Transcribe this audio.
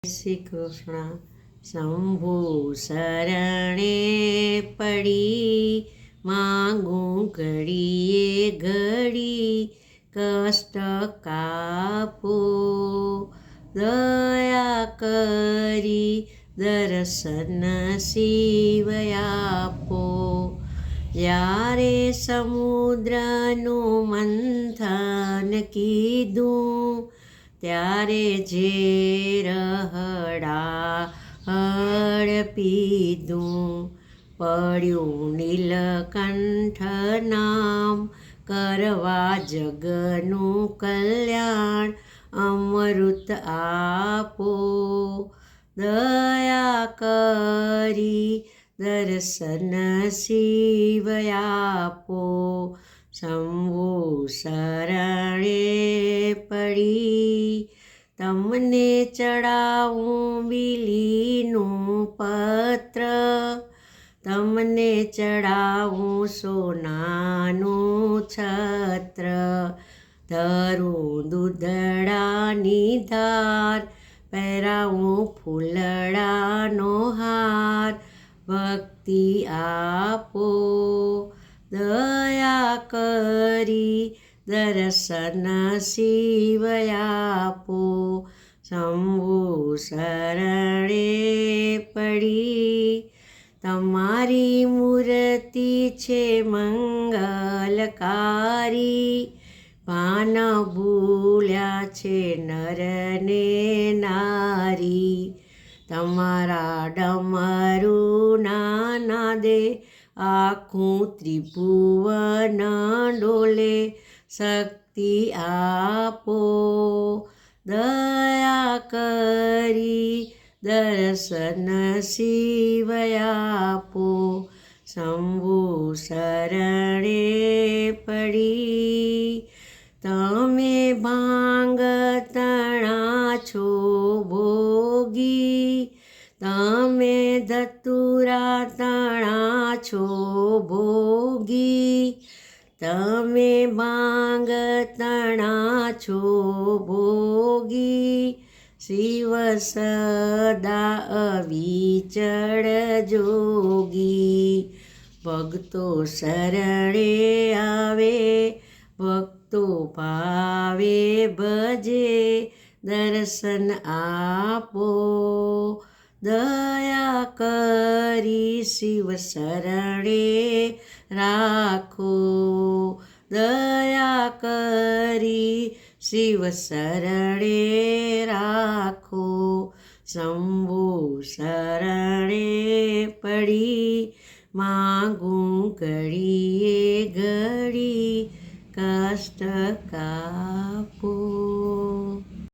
શ્રી કૃષ્ણ. શંભુ શરણે પડી માંગું ઘડીએ ઘડી કષ્ટ કાપો, દયા કરી દર્શન શિવ આપો. જ્યારે સમુદ્રનું મંથન કીધું ત્યારે ઝેર હળ પીધું. પડ્યું નીલકંઠ નામ કરવા જગનું કલ્યાણ અમૃત આપો, દયા કરી દર્શન શિવ આપો. શંભુ શરણે પડી તમને ચડાવું બીલીનું પત્ર, તમને ચડાવું સોનાનું છત્ર. ધરું દૂધડાની ધાર પહેરાવું ફૂલડાનો હાર, ભક્તિ આપો, દયા કરી દર્શન શિવ આપો. શંભુ શરણે પડી તમારી મૂર્તિ છે મંગલકારી, ભાન ભૂલ્યા છે નર ને નારી. તમારા ડમરુના નાદે આખું ત્રિભુવન ડોલે, શક્તિ આપો, દયા કરી દર્શન શિવ આપો. શંભુ શરણે પડી તમે ભાંગ તણા છો ભોગી, તમે ધતુરા તણા છો ભોગી. તમે ભાંગ તણા છો ભોગી, શિવ સદા અવિચળ જોગી. ભક્તો શરણે આવે ભક્તો ભાવે ભજે, દર્શન આપો, દયા કરી શિવ શરણે રાખો, દયા કરી શિવ શરણે રાખો. શંભુ શરણે પડી માંગું ઘડીએ ઘડી કષ્ટ કાપો.